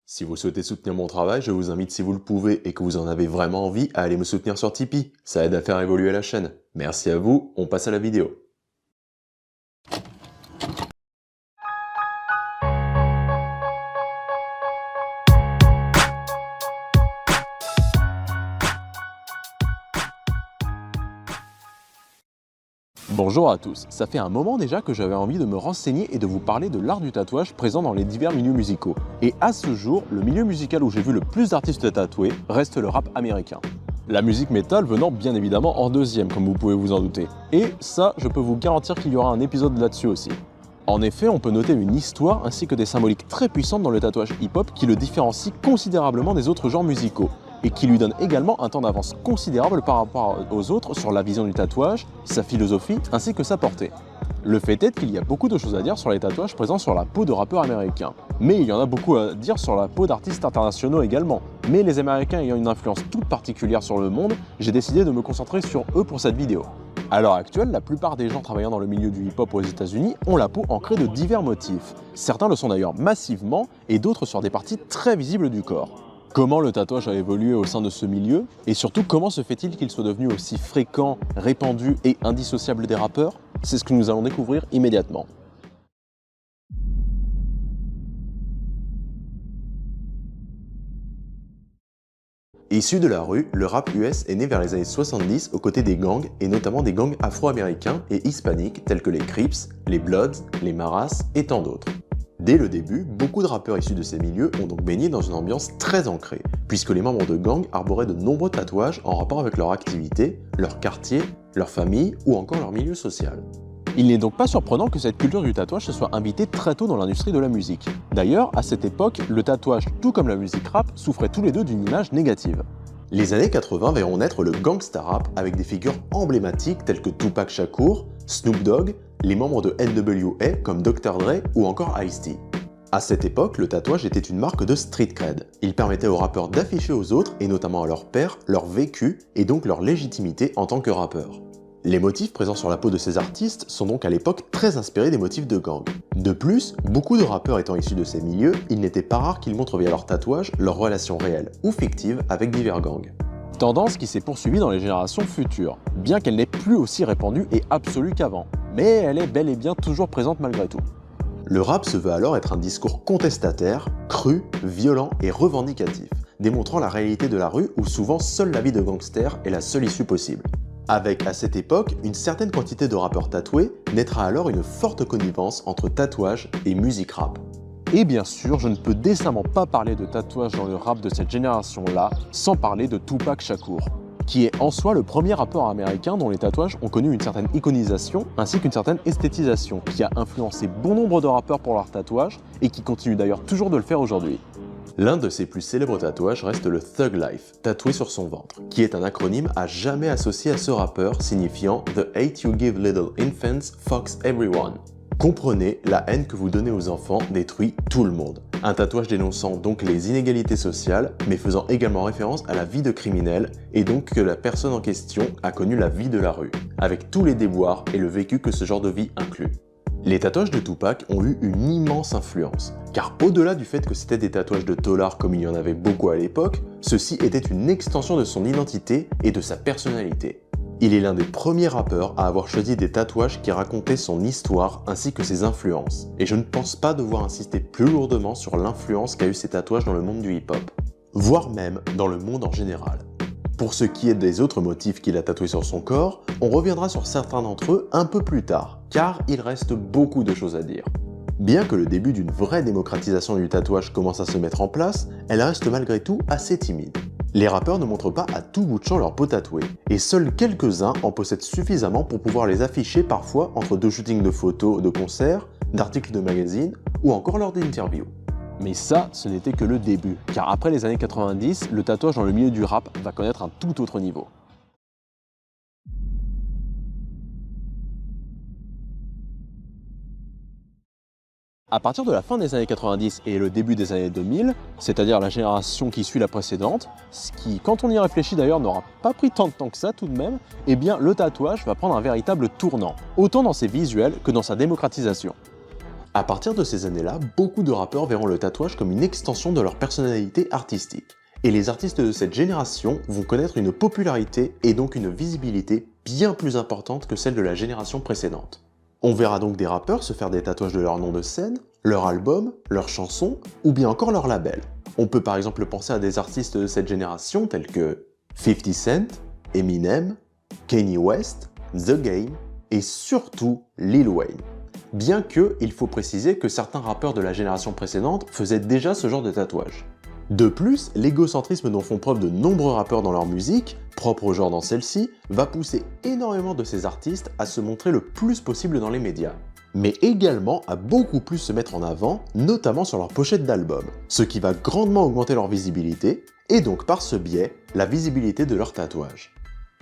Si vous souhaitez soutenir mon travail, je vous invite, si vous le pouvez et que vous en avez vraiment envie, à aller me soutenir sur Tipeee. Ça aide à faire évoluer la chaîne. Merci à vous, on passe à la vidéo. Bonjour à tous, ça fait un moment déjà que j'avais envie de me renseigner et de vous parler de l'art du tatouage présent dans les divers milieux musicaux. Et à ce jour, le milieu musical où j'ai vu le plus d'artistes tatoués reste le rap américain. La musique métal venant bien évidemment en deuxième, comme vous pouvez vous en douter. Et ça, je peux vous garantir qu'il y aura un épisode là-dessus aussi. En effet, on peut noter une histoire ainsi que des symboliques très puissantes dans le tatouage hip-hop qui le différencient considérablement des autres genres musicaux, et qui lui donne également un temps d'avance considérable par rapport aux autres sur la vision du tatouage, sa philosophie ainsi que sa portée. Le fait est qu'il y a beaucoup de choses à dire sur les tatouages présents sur la peau de rappeurs américains, mais il y en a beaucoup à dire sur la peau d'artistes internationaux également. Mais les Américains ayant une influence toute particulière sur le monde, j'ai décidé de me concentrer sur eux pour cette vidéo. À l'heure actuelle, la plupart des gens travaillant dans le milieu du hip-hop aux États-Unis ont la peau ancrée de divers motifs. Certains le sont d'ailleurs massivement et d'autres sur des parties très visibles du corps. Comment le tatouage a évolué au sein de ce milieu? Et surtout, comment se fait-il qu'il soit devenu aussi fréquent, répandu et indissociable des rappeurs? C'est ce que nous allons découvrir immédiatement. Issu de la rue, le rap US est né vers les années 70 aux côtés des gangs, et notamment des gangs afro-américains et hispaniques tels que les Crips, les Bloods, les Maras et tant d'autres. Dès le début, beaucoup de rappeurs issus de ces milieux ont donc baigné dans une ambiance très ancrée, puisque les membres de gangs arboraient de nombreux tatouages en rapport avec leur activité, leur quartier, leur famille ou encore leur milieu social. Il n'est donc pas surprenant que cette culture du tatouage se soit invitée très tôt dans l'industrie de la musique. D'ailleurs, à cette époque, le tatouage, tout comme la musique rap, souffraient tous les deux d'une image négative. Les années 80 verront naître le gangsta rap avec des figures emblématiques telles que Tupac Shakur, Snoop Dogg, les membres de NWA comme Dr. Dre ou encore Ice-T. À cette époque, le tatouage était une marque de street cred. Il permettait aux rappeurs d'afficher aux autres, et notamment à leurs pairs, leur vécu et donc leur légitimité en tant que rappeurs. Les motifs présents sur la peau de ces artistes sont donc à l'époque très inspirés des motifs de gang. De plus, beaucoup de rappeurs étant issus de ces milieux, il n'était pas rare qu'ils montrent via leur tatouage leurs relations réelles ou fictives avec divers gangs. Tendance qui s'est poursuivie dans les générations futures, bien qu'elle n'est plus aussi répandue et absolue qu'avant, mais elle est bel et bien toujours présente malgré tout. Le rap se veut alors être un discours contestataire, cru, violent et revendicatif, démontrant la réalité de la rue où souvent seule la vie de gangster est la seule issue possible. Avec, à cette époque, une certaine quantité de rappeurs tatoués, naîtra alors une forte connivence entre tatouage et musique rap. Et bien sûr, je ne peux décemment pas parler de tatouage dans le rap de cette génération-là sans parler de Tupac Shakur, qui est en soi le premier rappeur américain dont les tatouages ont connu une certaine iconisation ainsi qu'une certaine esthétisation, qui a influencé bon nombre de rappeurs pour leurs tatouages et qui continue d'ailleurs toujours de le faire aujourd'hui. L'un de ses plus célèbres tatouages reste le Thug Life, tatoué sur son ventre, qui est un acronyme à jamais associé à ce rappeur signifiant « The hate you give little infants fucks everyone ». Comprenez, la haine que vous donnez aux enfants détruit tout le monde. Un tatouage dénonçant donc les inégalités sociales, mais faisant également référence à la vie de criminel, et donc que la personne en question a connu la vie de la rue, avec tous les déboires et le vécu que ce genre de vie inclut. Les tatouages de Tupac ont eu une immense influence, car au-delà du fait que c'était des tatouages de taulards comme il y en avait beaucoup à l'époque, ceci était une extension de son identité et de sa personnalité. Il est l'un des premiers rappeurs à avoir choisi des tatouages qui racontaient son histoire ainsi que ses influences, et je ne pense pas devoir insister plus lourdement sur l'influence qu'a eu ces tatouages dans le monde du hip-hop, voire même dans le monde en général. Pour ce qui est des autres motifs qu'il a tatoués sur son corps, on reviendra sur certains d'entre eux un peu plus tard, car il reste beaucoup de choses à dire. Bien que le début d'une vraie démocratisation du tatouage commence à se mettre en place, elle reste malgré tout assez timide. Les rappeurs ne montrent pas à tout bout de champ leur peau tatouée, et seuls quelques-uns en possèdent suffisamment pour pouvoir les afficher parfois entre deux shootings de photos, de concerts, d'articles de magazines ou encore lors d'interviews. Mais ça, ce n'était que le début, car après les années 90, le tatouage dans le milieu du rap va connaître un tout autre niveau. À partir de la fin des années 90 et le début des années 2000, c'est-à-dire la génération qui suit la précédente, ce qui, quand on y réfléchit d'ailleurs, n'aura pas pris tant de temps que ça tout de même, eh bien le tatouage va prendre un véritable tournant, autant dans ses visuels que dans sa démocratisation. À partir de ces années-là, beaucoup de rappeurs verront le tatouage comme une extension de leur personnalité artistique. Et les artistes de cette génération vont connaître une popularité et donc une visibilité bien plus importante que celle de la génération précédente. On verra donc des rappeurs se faire des tatouages de leur nom de scène, leur album, leurs chansons ou bien encore leur label. On peut par exemple penser à des artistes de cette génération tels que 50 Cent, Eminem, Kanye West, The Game et surtout Lil Wayne. Bien que, il faut préciser que certains rappeurs de la génération précédente faisaient déjà ce genre de tatouage. De plus, l'égocentrisme dont font preuve de nombreux rappeurs dans leur musique, propre au genre dans celle-ci, va pousser énormément de ces artistes à se montrer le plus possible dans les médias. Mais également à beaucoup plus se mettre en avant, notamment sur leur pochette d'album, ce qui va grandement augmenter leur visibilité, et donc par ce biais, la visibilité de leur tatouage.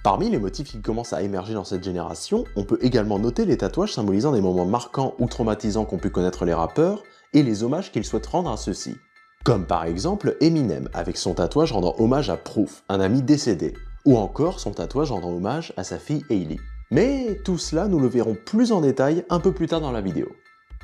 Parmi les motifs qui commencent à émerger dans cette génération, on peut également noter les tatouages symbolisant des moments marquants ou traumatisants qu'ont pu connaître les rappeurs, et les hommages qu'ils souhaitent rendre à ceux-ci. Comme par exemple Eminem avec son tatouage rendant hommage à Proof, un ami décédé, ou encore son tatouage rendant hommage à sa fille Hailey. Mais tout cela, nous le verrons plus en détail un peu plus tard dans la vidéo.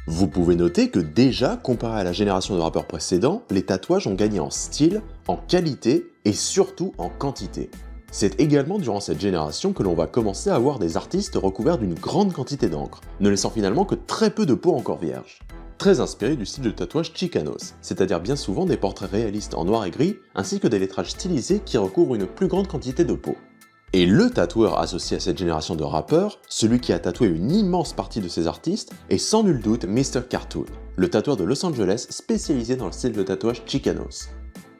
Vous pouvez noter que déjà, comparé à la génération de rappeurs précédents, les tatouages ont gagné en style, en qualité et surtout en quantité. C'est également durant cette génération que l'on va commencer à voir des artistes recouverts d'une grande quantité d'encre, ne laissant finalement que très peu de peau encore vierge. Très inspiré du style de tatouage Chicanos, c'est-à-dire bien souvent des portraits réalistes en noir et gris, ainsi que des lettrages stylisés qui recouvrent une plus grande quantité de peau. Et le tatoueur associé à cette génération de rappeurs, celui qui a tatoué une immense partie de ces artistes, est sans nul doute Mr. Cartoon, le tatoueur de Los Angeles spécialisé dans le style de tatouage Chicanos.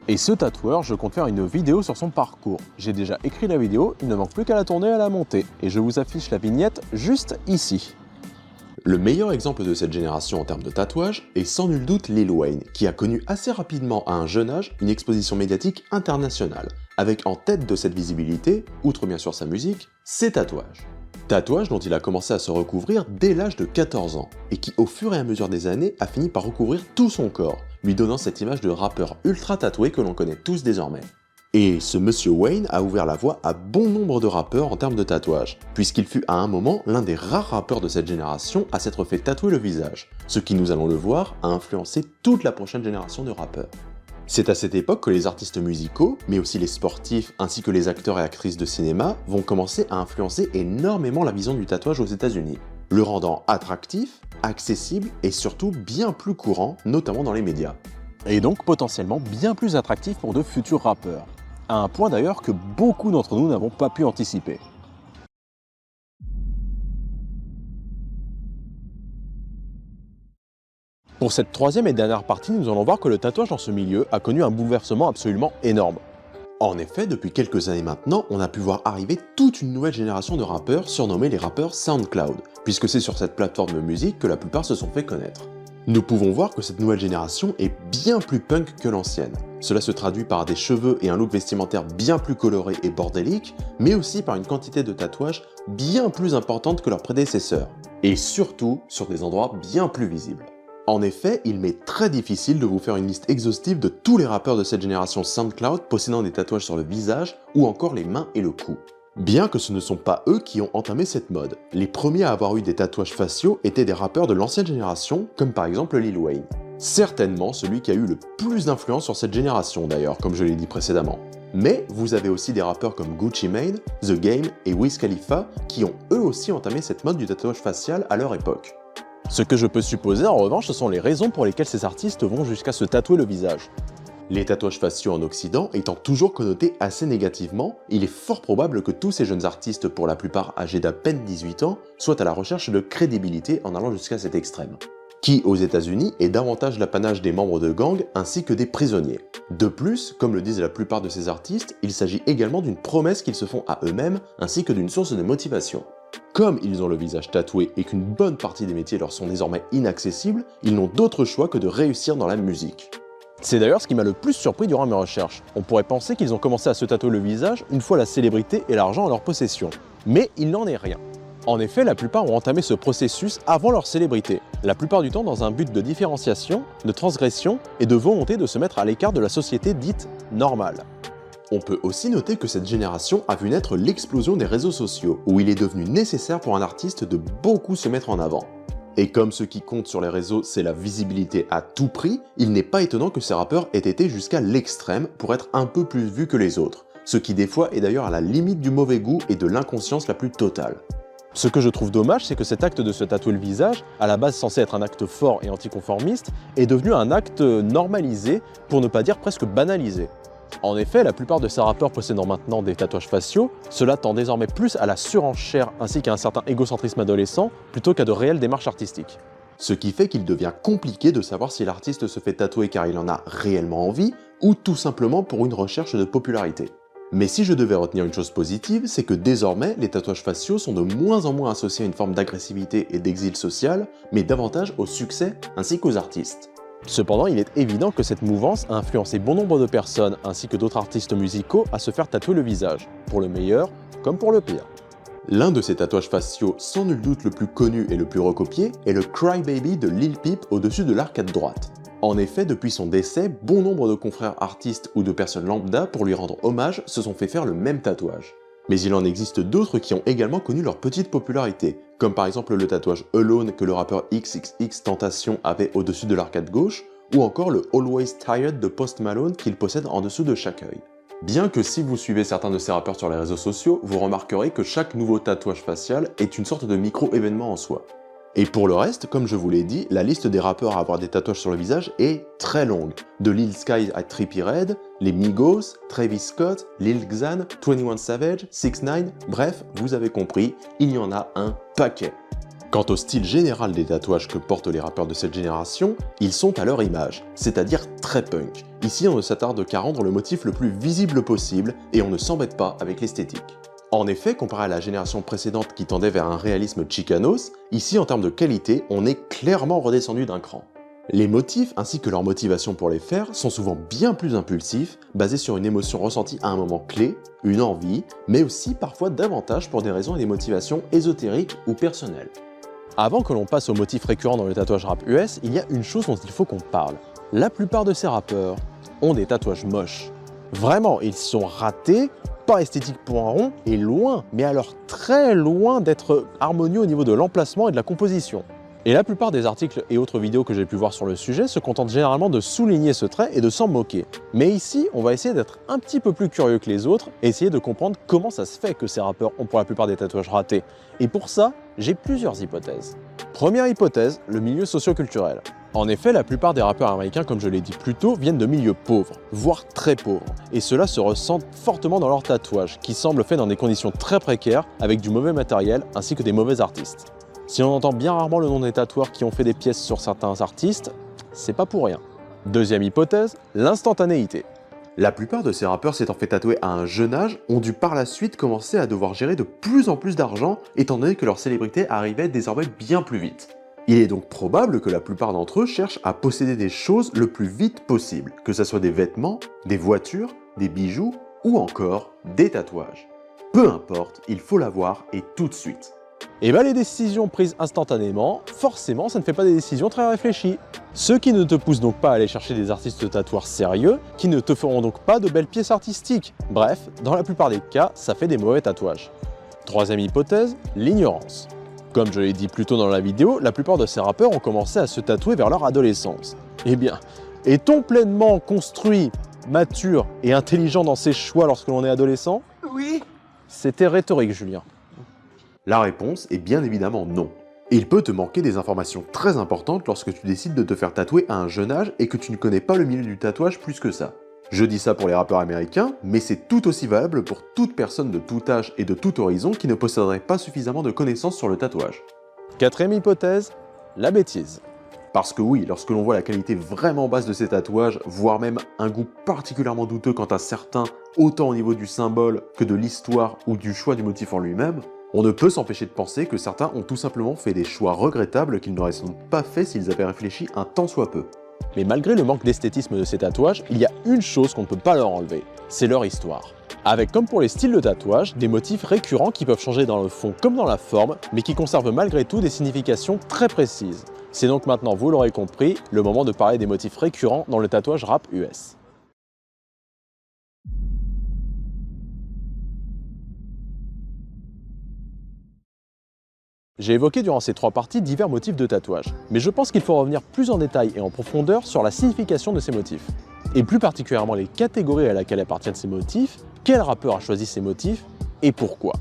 Et ce tatoueur, je compte faire une vidéo sur son parcours. J'ai déjà écrit la vidéo, il ne manque plus qu'à la tourner et à la monter. Et je vous affiche la vignette juste ici. Le meilleur exemple de cette génération en termes de tatouage est sans nul doute Lil Wayne, qui a connu assez rapidement à un jeune âge une exposition médiatique internationale, avec en tête de cette visibilité, outre bien sûr sa musique, ses tatouages. Tatouage dont il a commencé à se recouvrir dès l'âge de 14 ans, et qui au fur et à mesure des années a fini par recouvrir tout son corps, lui donnant cette image de rappeur ultra tatoué que l'on connaît tous désormais. Et ce monsieur Wayne a ouvert la voie à bon nombre de rappeurs en termes de tatouage, puisqu'il fut à un moment l'un des rares rappeurs de cette génération à s'être fait tatouer le visage, ce qui, nous allons le voir, a influencé toute la prochaine génération de rappeurs. C'est à cette époque que les artistes musicaux, mais aussi les sportifs ainsi que les acteurs et actrices de cinéma vont commencer à influencer énormément la vision du tatouage aux États-Unis, le rendant attractif, accessible et surtout bien plus courant, notamment dans les médias. Et donc potentiellement bien plus attractif pour de futurs rappeurs. À un point d'ailleurs que beaucoup d'entre nous n'avons pas pu anticiper. Pour cette troisième et dernière partie, nous allons voir que le tatouage dans ce milieu a connu un bouleversement absolument énorme. En effet, depuis quelques années maintenant, on a pu voir arriver toute une nouvelle génération de rappeurs surnommés les rappeurs SoundCloud, puisque c'est sur cette plateforme de musique que la plupart se sont fait connaître. Nous pouvons voir que cette nouvelle génération est bien plus punk que l'ancienne. Cela se traduit par des cheveux et un look vestimentaire bien plus coloré et bordélique, mais aussi par une quantité de tatouages bien plus importante que leurs prédécesseurs, et surtout sur des endroits bien plus visibles. En effet, il m'est très difficile de vous faire une liste exhaustive de tous les rappeurs de cette génération SoundCloud possédant des tatouages sur le visage ou encore les mains et le cou. Bien que ce ne sont pas eux qui ont entamé cette mode. Les premiers à avoir eu des tatouages faciaux étaient des rappeurs de l'ancienne génération, comme par exemple Lil Wayne. Certainement celui qui a eu le plus d'influence sur cette génération d'ailleurs, comme je l'ai dit précédemment. Mais vous avez aussi des rappeurs comme Gucci Mane, The Game et Wiz Khalifa qui ont eux aussi entamé cette mode du tatouage facial à leur époque. Ce que je peux supposer en revanche, ce sont les raisons pour lesquelles ces artistes vont jusqu'à se tatouer le visage. Les tatouages faciaux en Occident étant toujours connotés assez négativement, il est fort probable que tous ces jeunes artistes, pour la plupart âgés d'à peine 18 ans, soient à la recherche de crédibilité en allant jusqu'à cet extrême, qui aux États-Unis est davantage l'apanage des membres de gangs ainsi que des prisonniers. De plus, comme le disent la plupart de ces artistes, il s'agit également d'une promesse qu'ils se font à eux-mêmes ainsi que d'une source de motivation. Comme ils ont le visage tatoué et qu'une bonne partie des métiers leur sont désormais inaccessibles, ils n'ont d'autre choix que de réussir dans la musique. C'est d'ailleurs ce qui m'a le plus surpris durant mes recherches. On pourrait penser qu'ils ont commencé à se tatouer le visage une fois la célébrité et l'argent en leur possession. Mais il n'en est rien. En effet, la plupart ont entamé ce processus avant leur célébrité, la plupart du temps dans un but de différenciation, de transgression et de volonté de se mettre à l'écart de la société dite normale. On peut aussi noter que cette génération a vu naître l'explosion des réseaux sociaux, où il est devenu nécessaire pour un artiste de beaucoup se mettre en avant. Et comme ce qui compte sur les réseaux, c'est la visibilité à tout prix, il n'est pas étonnant que ces rappeurs aient été jusqu'à l'extrême pour être un peu plus vus que les autres, ce qui des fois est d'ailleurs à la limite du mauvais goût et de l'inconscience la plus totale. Ce que je trouve dommage, c'est que cet acte de se tatouer le visage, à la base censé être un acte fort et anticonformiste, est devenu un acte normalisé, pour ne pas dire presque banalisé. En effet, la plupart de ces rappeurs possédant maintenant des tatouages faciaux, cela tend désormais plus à la surenchère ainsi qu'à un certain égocentrisme adolescent, plutôt qu'à de réelles démarches artistiques. Ce qui fait qu'il devient compliqué de savoir si l'artiste se fait tatouer car il en a réellement envie, ou tout simplement pour une recherche de popularité. Mais si je devais retenir une chose positive, c'est que désormais, les tatouages faciaux sont de moins en moins associés à une forme d'agressivité et d'exil social, mais davantage au succès ainsi qu'aux artistes. Cependant, il est évident que cette mouvance a influencé bon nombre de personnes ainsi que d'autres artistes musicaux à se faire tatouer le visage, pour le meilleur comme pour le pire. L'un de ces tatouages faciaux sans nul doute le plus connu et le plus recopié est le Crybaby de Lil Peep au-dessus de l'arcade droite. En effet, depuis son décès, bon nombre de confrères artistes ou de personnes lambda pour lui rendre hommage se sont fait faire le même tatouage. Mais il en existe d'autres qui ont également connu leur petite popularité, comme par exemple le tatouage Alone que le rappeur XXXTentacion avait au-dessus de l'arcade gauche, ou encore le Always Tired de Post Malone qu'il possède en dessous de chaque œil. Bien que si vous suivez certains de ces rappeurs sur les réseaux sociaux, vous remarquerez que chaque nouveau tatouage facial est une sorte de micro-événement en soi. Et pour le reste, comme je vous l'ai dit, la liste des rappeurs à avoir des tatouages sur le visage est très longue. De Lil Skies à Trippie Redd, les Migos, Travis Scott, Lil Xan, 21 Savage, 6ix9ine, bref, vous avez compris, il y en a un paquet. Quant au style général des tatouages que portent les rappeurs de cette génération, ils sont à leur image, c'est-à-dire très punk. Ici, on ne s'attarde qu'à rendre le motif le plus visible possible et on ne s'embête pas avec l'esthétique. En effet, comparé à la génération précédente qui tendait vers un réalisme chicanos, ici en termes de qualité, on est clairement redescendu d'un cran. Les motifs ainsi que leur motivation pour les faire sont souvent bien plus impulsifs, basés sur une émotion ressentie à un moment clé, une envie, mais aussi parfois davantage pour des raisons et des motivations ésotériques ou personnelles. Avant que l'on passe aux motifs récurrents dans le tatouage rap US, il y a une chose dont il faut qu'on parle. La plupart de ces rappeurs ont des tatouages moches. Vraiment, ils sont ratés, pas esthétiques pour un rond, et loin, mais alors très loin d'être harmonieux au niveau de l'emplacement et de la composition. Et la plupart des articles et autres vidéos que j'ai pu voir sur le sujet se contentent généralement de souligner ce trait et de s'en moquer. Mais ici, on va essayer d'être un petit peu plus curieux que les autres et essayer de comprendre comment ça se fait que ces rappeurs ont pour la plupart des tatouages ratés. Et pour ça, j'ai plusieurs hypothèses. Première hypothèse, le milieu socio-culturel. En effet, la plupart des rappeurs américains, comme je l'ai dit plus tôt, viennent de milieux pauvres, voire très pauvres. Et cela se ressent fortement dans leurs tatouages, qui semblent faits dans des conditions très précaires, avec du mauvais matériel, ainsi que des mauvais artistes. Si on entend bien rarement le nom des tatoueurs qui ont fait des pièces sur certains artistes, c'est pas pour rien. Deuxième hypothèse, l'instantanéité. La plupart de ces rappeurs s'étant fait tatouer à un jeune âge ont dû par la suite commencer à devoir gérer de plus en plus d'argent étant donné que leur célébrité arrivait désormais bien plus vite. Il est donc probable que la plupart d'entre eux cherchent à posséder des choses le plus vite possible, que ce soit des vêtements, des voitures, des bijoux ou encore des tatouages. Peu importe, il faut l'avoir et tout de suite. Et bien les décisions prises instantanément, forcément ça ne fait pas des décisions très réfléchies. Ce qui ne te pousse donc pas à aller chercher des artistes tatoueurs sérieux, qui ne te feront donc pas de belles pièces artistiques. Bref, dans la plupart des cas, ça fait des mauvais tatouages. Troisième hypothèse, l'ignorance. Comme je l'ai dit plus tôt dans la vidéo, la plupart de ces rappeurs ont commencé à se tatouer vers leur adolescence. Eh bien, est-on pleinement construit, mature et intelligent dans ses choix lorsque l'on est adolescent? Oui. C'était rhétorique, Julien. La réponse est bien évidemment non. Et il peut te manquer des informations très importantes lorsque tu décides de te faire tatouer à un jeune âge et que tu ne connais pas le milieu du tatouage plus que ça. Je dis ça pour les rappeurs américains, mais c'est tout aussi valable pour toute personne de tout âge et de tout horizon qui ne posséderait pas suffisamment de connaissances sur le tatouage. Quatrième hypothèse, la bêtise. Parce que oui, lorsque l'on voit la qualité vraiment basse de ces tatouages, voire même un goût particulièrement douteux quant à certains, autant au niveau du symbole que de l'histoire ou du choix du motif en lui-même, on ne peut s'empêcher de penser que certains ont tout simplement fait des choix regrettables qu'ils n'auraient sans doute pas fait s'ils avaient réfléchi un tant soit peu. Mais malgré le manque d'esthétisme de ces tatouages, il y a une chose qu'on ne peut pas leur enlever, c'est leur histoire. Avec, comme pour les styles de tatouage, des motifs récurrents qui peuvent changer dans le fond comme dans la forme, mais qui conservent malgré tout des significations très précises. C'est donc maintenant, vous l'aurez compris, le moment de parler des motifs récurrents dans le tatouage rap US. J'ai évoqué durant ces 3 parties divers motifs de tatouage, mais je pense qu'il faut revenir plus en détail et en profondeur sur la signification de ces motifs. Et plus particulièrement les catégories à laquelle appartiennent ces motifs, quel rappeur a choisi ces motifs et pourquoi.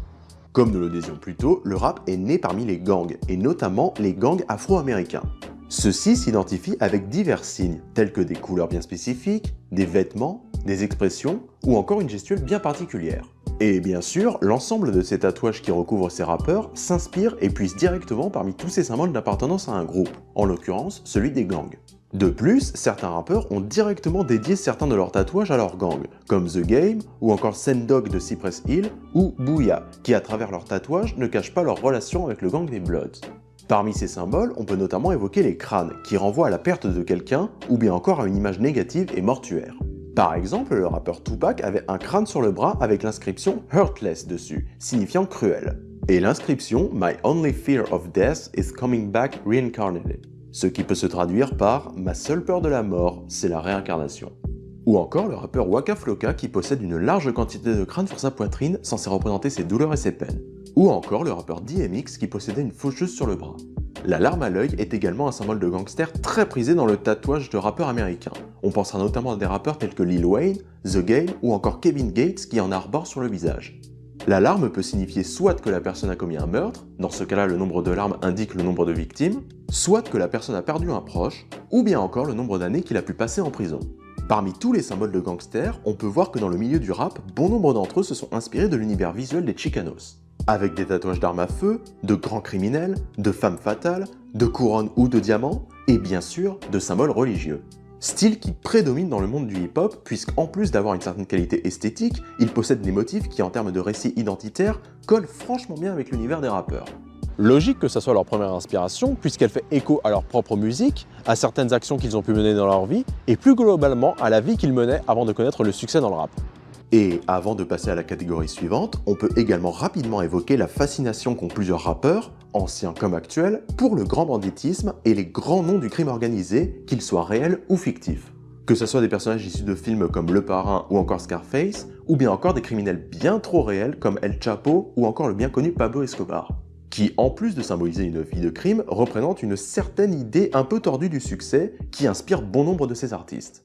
Comme nous le disions plus tôt, le rap est né parmi les gangs, et notamment les gangs afro-américains. Ceux-ci s'identifient avec divers signes, tels que des couleurs bien spécifiques, des vêtements, des expressions ou encore une gestuelle bien particulière. Et bien sûr, l'ensemble de ces tatouages qui recouvrent ces rappeurs s'inspirent et puissent directement parmi tous ces symboles d'appartenance à un groupe, en l'occurrence celui des gangs. De plus, certains rappeurs ont directement dédié certains de leurs tatouages à leur gang, comme The Game ou encore Sendog de Cypress Hill ou Booyah, qui à travers leurs tatouages ne cachent pas leur relation avec le gang des Bloods. Parmi ces symboles, on peut notamment évoquer les crânes, qui renvoient à la perte de quelqu'un ou bien encore à une image négative et mortuaire. Par exemple, le rappeur Tupac avait un crâne sur le bras avec l'inscription « Heartless » dessus, signifiant cruel. Et l'inscription « My only fear of death is coming back reincarnated », ce qui peut se traduire par « Ma seule peur de la mort, c'est la réincarnation ». Ou encore le rappeur Waka Flocka qui possède une large quantité de crânes sur sa poitrine, censé représenter ses douleurs et ses peines. Ou encore le rappeur DMX qui possédait une faucheuse sur le bras. La larme à l'œil est également un symbole de gangster très prisé dans le tatouage de rappeurs américains. On pensera notamment à des rappeurs tels que Lil Wayne, The Game ou encore Kevin Gates qui en arborent sur le visage. La larme peut signifier soit que la personne a commis un meurtre, dans ce cas-là le nombre de larmes indique le nombre de victimes, soit que la personne a perdu un proche, ou bien encore le nombre d'années qu'il a pu passer en prison. Parmi tous les symboles de gangsters, on peut voir que dans le milieu du rap, bon nombre d'entre eux se sont inspirés de l'univers visuel des Chicanos. Avec des tatouages d'armes à feu, de grands criminels, de femmes fatales, de couronnes ou de diamants, et bien sûr, de symboles religieux. Style qui prédomine dans le monde du hip-hop, puisqu'en plus d'avoir une certaine qualité esthétique, il possède des motifs qui en termes de récit identitaire, collent franchement bien avec l'univers des rappeurs. Logique que ça soit leur première inspiration, puisqu'elle fait écho à leur propre musique, à certaines actions qu'ils ont pu mener dans leur vie, et plus globalement à la vie qu'ils menaient avant de connaître le succès dans le rap. Et avant de passer à la catégorie suivante, on peut également rapidement évoquer la fascination qu'ont plusieurs rappeurs, anciens comme actuels, pour le grand banditisme et les grands noms du crime organisé, qu'ils soient réels ou fictifs. Que ce soit des personnages issus de films comme Le Parrain ou encore Scarface, ou bien encore des criminels bien trop réels comme El Chapo ou encore le bien connu Pablo Escobar, qui en plus de symboliser une vie de crime, représente une certaine idée un peu tordue du succès qui inspire bon nombre de ces artistes.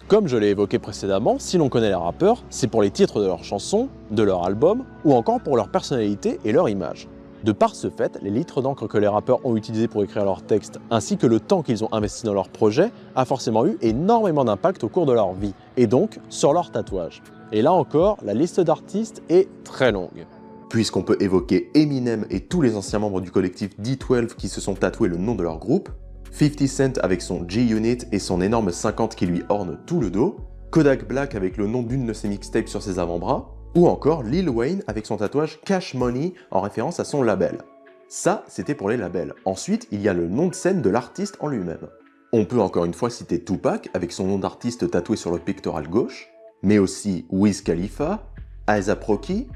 Comme je l'ai évoqué précédemment, si l'on connaît les rappeurs, c'est pour les titres de leurs chansons, de leurs albums, ou encore pour leur personnalité et leur image. De par ce fait, les litres d'encre que les rappeurs ont utilisés pour écrire leurs textes, ainsi que le temps qu'ils ont investi dans leurs projets, a forcément eu énormément d'impact au cours de leur vie, et donc sur leurs tatouages. Et là encore, la liste d'artistes est très longue. Puisqu'on peut évoquer Eminem et tous les anciens membres du collectif D12 qui se sont tatoués le nom de leur groupe, 50 Cent avec son G-Unit et son énorme 50 qui lui orne tout le dos, Kodak Black avec le nom d'une de ses mixtapes sur ses avant-bras, ou encore Lil Wayne avec son tatouage Cash Money en référence à son label. Ça, c'était pour les labels. Ensuite, il y a le nom de scène de l'artiste en lui-même. On peut encore une fois citer Tupac avec son nom d'artiste tatoué sur le pectoral gauche, mais aussi Wiz Khalifa, A$AP Rocky,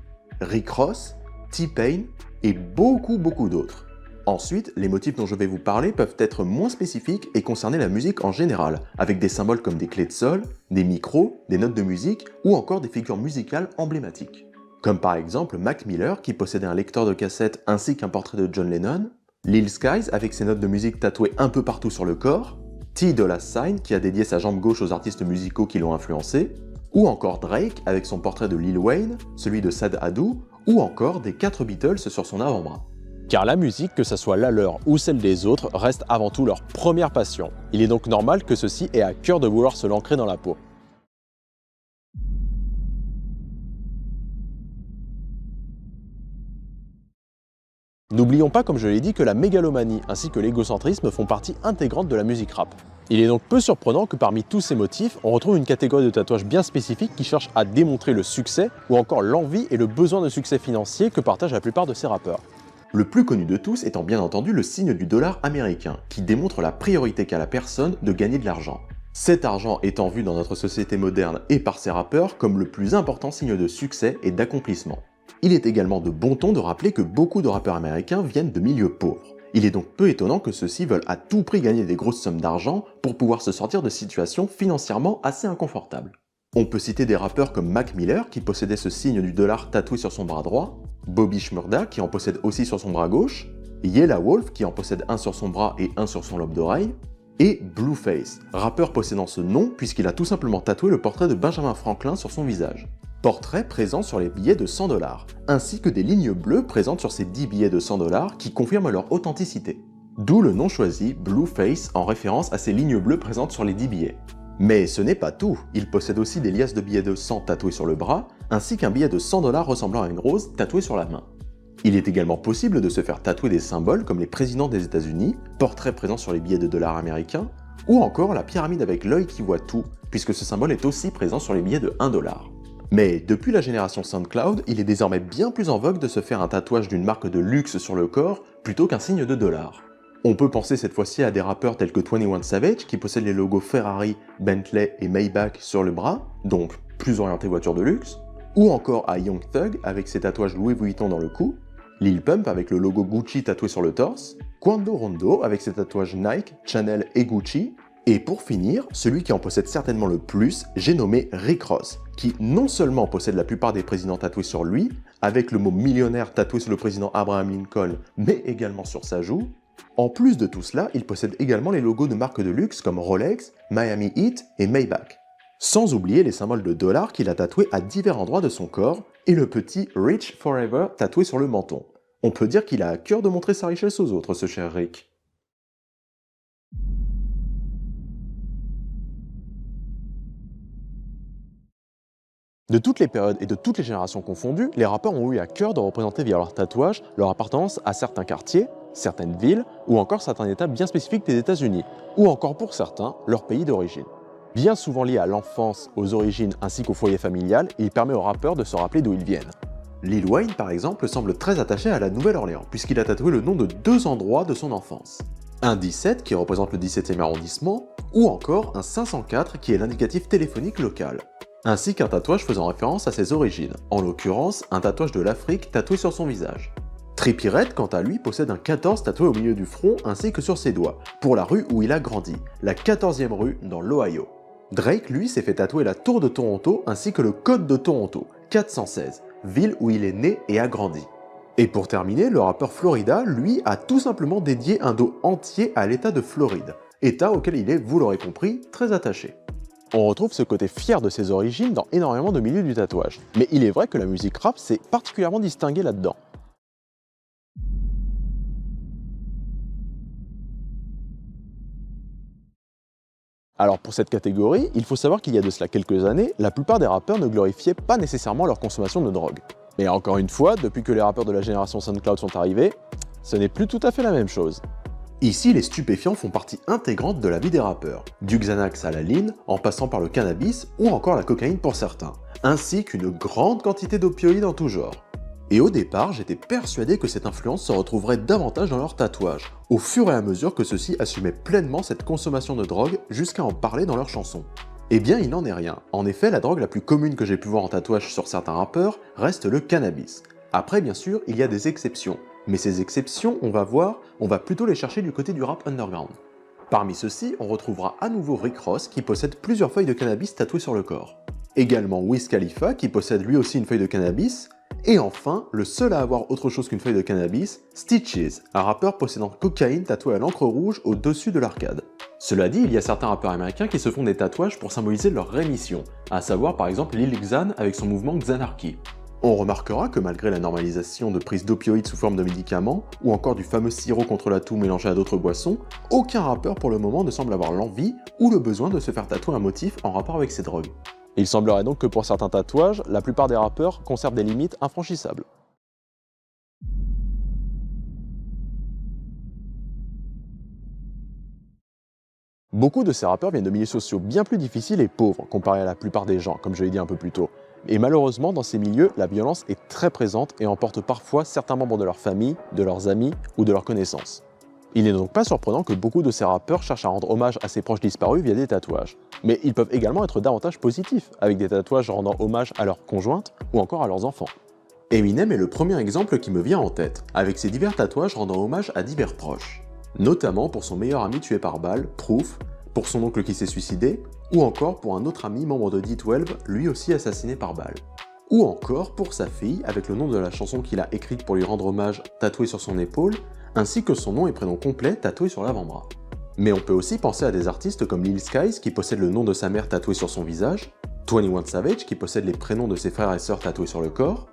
Rick Ross, T-Pain et beaucoup d'autres. Ensuite, les motifs dont je vais vous parler peuvent être moins spécifiques et concerner la musique en général, avec des symboles comme des clés de sol, des micros, des notes de musique ou encore des figures musicales emblématiques. Comme par exemple Mac Miller qui possédait un lecteur de cassette ainsi qu'un portrait de John Lennon, Lil Skies avec ses notes de musique tatouées un peu partout sur le corps, T. Dolla $ign qui a dédié sa jambe gauche aux artistes musicaux qui l'ont influencé, ou encore Drake avec son portrait de Lil Wayne, celui de Sad Adou, ou encore des 4 Beatles sur son avant-bras. Car la musique, que ce soit la leur ou celle des autres, reste avant tout leur première passion. Il est donc normal que ceux-ci aient à cœur de vouloir se l'ancrer dans la peau. N'oublions pas, comme je l'ai dit, que la mégalomanie ainsi que l'égocentrisme font partie intégrante de la musique rap. Il est donc peu surprenant que parmi tous ces motifs, on retrouve une catégorie de tatouages bien spécifique qui cherche à démontrer le succès ou encore l'envie et le besoin de succès financier que partagent la plupart de ces rappeurs. Le plus connu de tous étant bien entendu le signe du dollar américain, qui démontre la priorité qu'a la personne de gagner de l'argent. Cet argent étant vu dans notre société moderne et par ces rappeurs comme le plus important signe de succès et d'accomplissement. Il est également de bon ton de rappeler que beaucoup de rappeurs américains viennent de milieux pauvres. Il est donc peu étonnant que ceux-ci veulent à tout prix gagner des grosses sommes d'argent pour pouvoir se sortir de situations financièrement assez inconfortables. On peut citer des rappeurs comme Mac Miller qui possédait ce signe du dollar tatoué sur son bras droit, Bobby Shmurda qui en possède aussi sur son bras gauche, Yella Wolf qui en possède un sur son bras et un sur son lobe d'oreille, et Blueface, rappeur possédant ce nom puisqu'il a tout simplement tatoué le portrait de Benjamin Franklin sur son visage. Portrait présent sur les billets de 100 $, ainsi que des lignes bleues présentes sur ces 10 billets de 100 $ qui confirment leur authenticité. D'où le nom choisi, Blueface, en référence à ces lignes bleues présentes sur les 10 billets. Mais ce n'est pas tout, il possède aussi des liasses de billets de 100 tatoués sur le bras, ainsi qu'un billet de 100 $ ressemblant à une rose tatoué sur la main. Il est également possible de se faire tatouer des symboles comme les présidents des États-Unis, portraits présents sur les billets de dollars américains, ou encore la pyramide avec l'œil qui voit tout, puisque ce symbole est aussi présent sur les billets de 1 $. Mais depuis la génération SoundCloud, il est désormais bien plus en vogue de se faire un tatouage d'une marque de luxe sur le corps plutôt qu'un signe de dollar. On peut penser cette fois-ci à des rappeurs tels que 21 Savage qui possèdent les logos Ferrari, Bentley et Maybach sur le bras, donc plus orienté voiture de luxe, ou encore à Young Thug avec ses tatouages Louis Vuitton dans le cou, Lil Pump avec le logo Gucci tatoué sur le torse, Quando Rondo avec ses tatouages Nike, Chanel et Gucci, et pour finir, celui qui en possède certainement le plus, j'ai nommé Rick Ross, qui non seulement possède la plupart des présidents tatoués sur lui, avec le mot millionnaire tatoué sur le président Abraham Lincoln, mais également sur sa joue. En plus de tout cela, il possède également les logos de marques de luxe comme Rolex, Miami Heat et Maybach. Sans oublier les symboles de dollars qu'il a tatoués à divers endroits de son corps, et le petit Rich Forever tatoué sur le menton. On peut dire qu'il a à cœur de montrer sa richesse aux autres, ce cher Rick. De toutes les périodes et de toutes les générations confondues, les rappeurs ont eu à cœur de représenter via leurs tatouages leur appartenance à certains quartiers, certaines villes ou encore certains états bien spécifiques des États-Unis, ou encore pour certains, leur pays d'origine. Bien souvent lié à l'enfance, aux origines ainsi qu'au foyer familial, il permet aux rappeurs de se rappeler d'où ils viennent. Lil Wayne, par exemple, semble très attaché à la Nouvelle-Orléans, puisqu'il a tatoué le nom de 2 endroits de son enfance. Un 17 qui représente le 17e arrondissement, ou encore un 504 qui est l'indicatif téléphonique local. Ainsi qu'un tatouage faisant référence à ses origines, en l'occurrence un tatouage de l'Afrique tatoué sur son visage. Trippie Redd, quant à lui, possède un 14 tatoué au milieu du front ainsi que sur ses doigts, pour la rue où il a grandi, la 14e rue dans l'Ohio. Drake, lui, s'est fait tatouer la tour de Toronto ainsi que le code de Toronto, 416, ville où il est né et a grandi. Et pour terminer, le rappeur Florida, lui, a tout simplement dédié un dos entier à l'état de Floride, état auquel il est, vous l'aurez compris, très attaché. On retrouve ce côté fier de ses origines dans énormément de milieux du tatouage, mais il est vrai que la musique rap s'est particulièrement distinguée là-dedans. Alors pour cette catégorie, il faut savoir qu'il y a de cela quelques années, la plupart des rappeurs ne glorifiaient pas nécessairement leur consommation de drogue. Mais encore une fois, depuis que les rappeurs de la génération SoundCloud sont arrivés, ce n'est plus tout à fait la même chose. Ici, les stupéfiants font partie intégrante de la vie des rappeurs, du Xanax à la ligne, en passant par le cannabis ou encore la cocaïne pour certains, ainsi qu'une grande quantité d'opioïdes en tout genre. Et au départ, j'étais persuadé que cette influence se retrouverait davantage dans leurs tatouages, au fur et à mesure que ceux-ci assumaient pleinement cette consommation de drogue jusqu'à en parler dans leurs chansons. Eh bien, il n'en est rien. En effet, la drogue la plus commune que j'ai pu voir en tatouage sur certains rappeurs reste le cannabis. Après, bien sûr, il y a des exceptions. Mais ces exceptions, on va plutôt les chercher du côté du rap underground. Parmi ceux-ci, on retrouvera à nouveau Rick Ross qui possède plusieurs feuilles de cannabis tatouées sur le corps. Également Wiz Khalifa qui possède lui aussi une feuille de cannabis. Et enfin, le seul à avoir autre chose qu'une feuille de cannabis, Stitches, un rappeur possédant cocaïne tatouée à l'encre rouge au-dessus de l'arcade. Cela dit, il y a certains rappeurs américains qui se font des tatouages pour symboliser leur rémission, à savoir par exemple Lil Xan avec son mouvement Xanarchy. On remarquera que malgré la normalisation de prise d'opioïdes sous forme de médicaments, ou encore du fameux sirop contre la toux mélangé à d'autres boissons, aucun rappeur pour le moment ne semble avoir l'envie ou le besoin de se faire tatouer un motif en rapport avec ces drogues. Il semblerait donc que pour certains tatouages, la plupart des rappeurs conservent des limites infranchissables. Beaucoup de ces rappeurs viennent de milieux sociaux bien plus difficiles et pauvres comparés à la plupart des gens, comme je l'ai dit un peu plus tôt. Et malheureusement, dans ces milieux, la violence est très présente et emporte parfois certains membres de leur famille, de leurs amis ou de leurs connaissances. Il n'est donc pas surprenant que beaucoup de ces rappeurs cherchent à rendre hommage à ses proches disparus via des tatouages. Mais ils peuvent également être davantage positifs, avec des tatouages rendant hommage à leurs conjointes ou encore à leurs enfants. Eminem est le premier exemple qui me vient en tête, avec ses divers tatouages rendant hommage à divers proches. Notamment pour son meilleur ami tué par balle, Proof, pour son oncle qui s'est suicidé, ou encore pour un autre ami membre de D12, lui aussi assassiné par balle. Ou encore pour sa fille, avec le nom de la chanson qu'il a écrite pour lui rendre hommage tatoué sur son épaule, ainsi que son nom et prénom complet tatoué sur l'avant-bras. Mais on peut aussi penser à des artistes comme Lil Skies qui possède le nom de sa mère tatoué sur son visage, 21 Savage qui possède les prénoms de ses frères et sœurs tatoués sur le corps,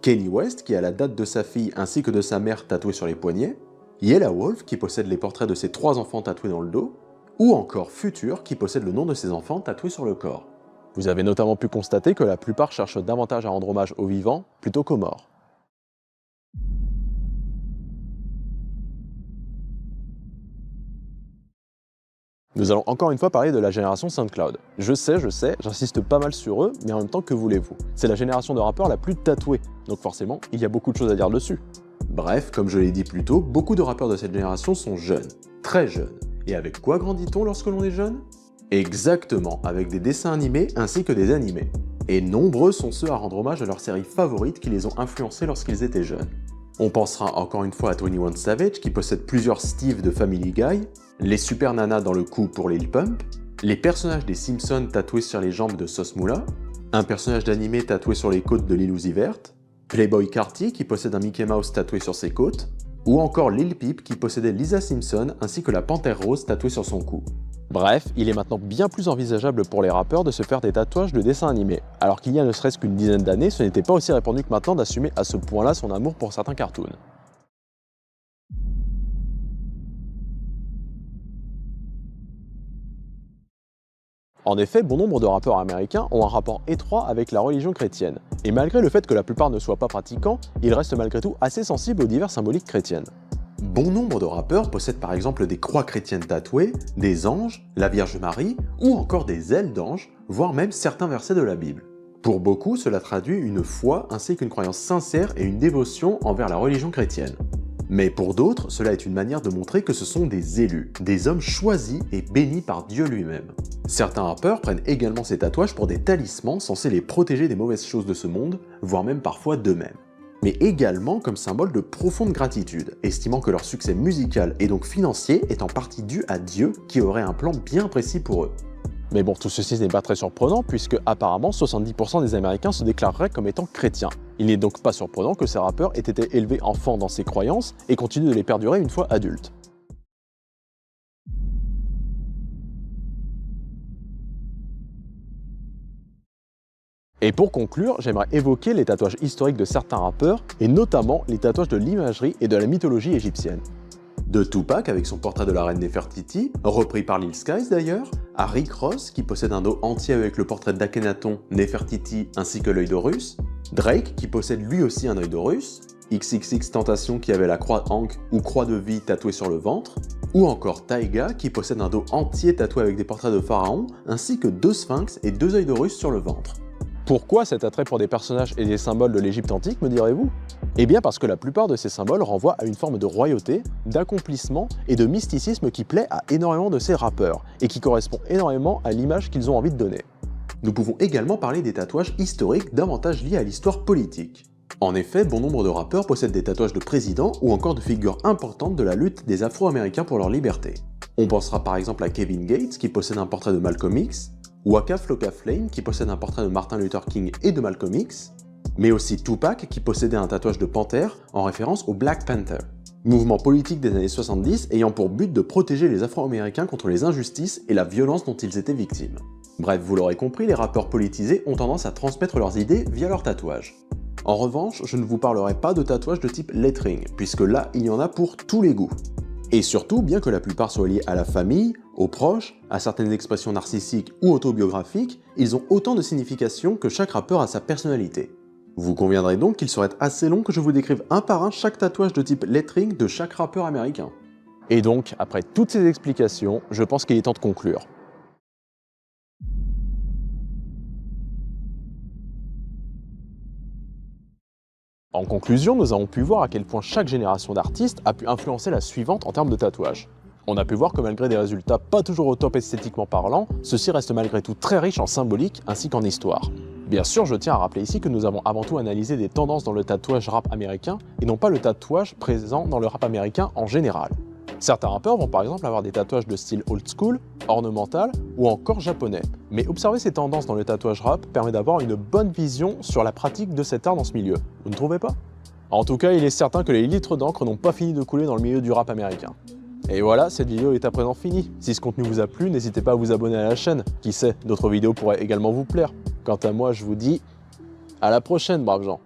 Kanye West qui a la date de sa fille ainsi que de sa mère tatouée sur les poignets, Yellow Wolf qui possède les portraits de ses 3 enfants tatoués dans le dos, ou encore Future qui possède le nom de ses enfants tatoués sur le corps. Vous avez notamment pu constater que la plupart cherchent davantage à rendre hommage aux vivants plutôt qu'aux morts. Nous allons encore une fois parler de la génération SoundCloud. Je sais, j'insiste pas mal sur eux, mais en même temps, que voulez-vous? C'est la génération de rappeurs la plus tatouée, donc forcément, il y a beaucoup de choses à dire dessus. Bref, comme je l'ai dit plus tôt, beaucoup de rappeurs de cette génération sont jeunes, très jeunes. Et avec quoi grandit-on lorsque l'on est jeune? Exactement, avec des dessins animés ainsi que des animés. Et nombreux sont ceux à rendre hommage à leurs séries favorites qui les ont influencés lorsqu'ils étaient jeunes. On pensera encore une fois à 21 Savage qui possède plusieurs Steve de Family Guy, les Super Nanas dans le cou pour Lil Pump, les personnages des Simpsons tatoués sur les jambes de Sauce Moula, un personnage d'animé tatoué sur les côtes de Lil Uzi Vert, Playboy Carti qui possède un Mickey Mouse tatoué sur ses côtes, ou encore Lil Peep qui possédait Lisa Simpson ainsi que la panthère rose tatouée sur son cou. Bref, il est maintenant bien plus envisageable pour les rappeurs de se faire des tatouages de dessins animés, alors qu'il y a ne serait-ce qu'une dizaine d'années, ce n'était pas aussi répandu que maintenant d'assumer à ce point-là son amour pour certains cartoons. En effet, bon nombre de rappeurs américains ont un rapport étroit avec la religion chrétienne, et malgré le fait que la plupart ne soient pas pratiquants, ils restent malgré tout assez sensibles aux diverses symboliques chrétiennes. Bon nombre de rappeurs possèdent par exemple des croix chrétiennes tatouées, des anges, la Vierge Marie, ou encore des ailes d'anges, voire même certains versets de la Bible. Pour beaucoup, cela traduit une foi ainsi qu'une croyance sincère et une dévotion envers la religion chrétienne. Mais pour d'autres, cela est une manière de montrer que ce sont des élus, des hommes choisis et bénis par Dieu lui-même. Certains rappeurs prennent également ces tatouages pour des talismans censés les protéger des mauvaises choses de ce monde, voire même parfois d'eux-mêmes. Mais également comme symbole de profonde gratitude, estimant que leur succès musical et donc financier est en partie dû à Dieu qui aurait un plan bien précis pour eux. Mais bon, tout ceci n'est pas très surprenant puisque apparemment 70% des Américains se déclareraient comme étant chrétiens. Il n'est donc pas surprenant que ces rappeurs aient été élevés enfants dans ces croyances et continuent de les perdurer une fois adultes. Et pour conclure, j'aimerais évoquer les tatouages historiques de certains rappeurs, et notamment les tatouages de l'imagerie et de la mythologie égyptienne. De Tupac avec son portrait de la reine Nefertiti, repris par Lil Skies d'ailleurs, à Rick Ross qui possède un dos entier avec le portrait d'Akhenaton, Nefertiti ainsi que l'œil d'Horus, Drake qui possède lui aussi un œil d'Horus, XXXTentacion qui avait la croix Ankh ou croix de vie tatouée sur le ventre, ou encore Taiga qui possède un dos entier tatoué avec des portraits de pharaons ainsi que 2 sphinx et 2 œils d'Horus sur le ventre. Pourquoi cet attrait pour des personnages et des symboles de l'Égypte antique, me direz-vous? Eh bien parce que la plupart de ces symboles renvoient à une forme de royauté, d'accomplissement et de mysticisme qui plaît à énormément de ces rappeurs, et qui correspond énormément à l'image qu'ils ont envie de donner. Nous pouvons également parler des tatouages historiques davantage liés à l'histoire politique. En effet, bon nombre de rappeurs possèdent des tatouages de présidents ou encore de figures importantes de la lutte des Afro-Américains pour leur liberté. On pensera par exemple à Kevin Gates qui possède un portrait de Malcolm X, Waka Flocka Flame qui possède un portrait de Martin Luther King et de Malcolm X, mais aussi Tupac qui possédait un tatouage de panthère en référence au Black Panther, mouvement politique des années 70 ayant pour but de protéger les Afro-Américains contre les injustices et la violence dont ils étaient victimes. Bref, vous l'aurez compris, les rappeurs politisés ont tendance à transmettre leurs idées via leurs tatouages. En revanche, je ne vous parlerai pas de tatouages de type lettering, puisque là, il y en a pour tous les goûts. Et surtout, bien que la plupart soient liés à la famille, aux proches, à certaines expressions narcissiques ou autobiographiques, ils ont autant de significations que chaque rappeur a sa personnalité. Vous conviendrez donc qu'il serait assez long que je vous décrive un par un chaque tatouage de type lettering de chaque rappeur américain. Et donc, après toutes ces explications, je pense qu'il est temps de conclure. En conclusion, nous avons pu voir à quel point chaque génération d'artistes a pu influencer la suivante en termes de tatouage. On a pu voir que malgré des résultats pas toujours au top esthétiquement parlant, ceux-ci restent malgré tout très riches en symbolique ainsi qu'en histoire. Bien sûr, je tiens à rappeler ici que nous avons avant tout analysé des tendances dans le tatouage rap américain et non pas le tatouage présent dans le rap américain en général. Certains rappeurs vont par exemple avoir des tatouages de style old school, ornemental ou encore japonais. Mais observer ces tendances dans le tatouage rap permet d'avoir une bonne vision sur la pratique de cet art dans ce milieu. Vous ne trouvez pas? En tout cas, il est certain que les litres d'encre n'ont pas fini de couler dans le milieu du rap américain. Et voilà, cette vidéo est à présent finie. Si ce contenu vous a plu, n'hésitez pas à vous abonner à la chaîne. Qui sait, d'autres vidéos pourraient également vous plaire. Quant à moi, je vous dis à la prochaine, braves gens.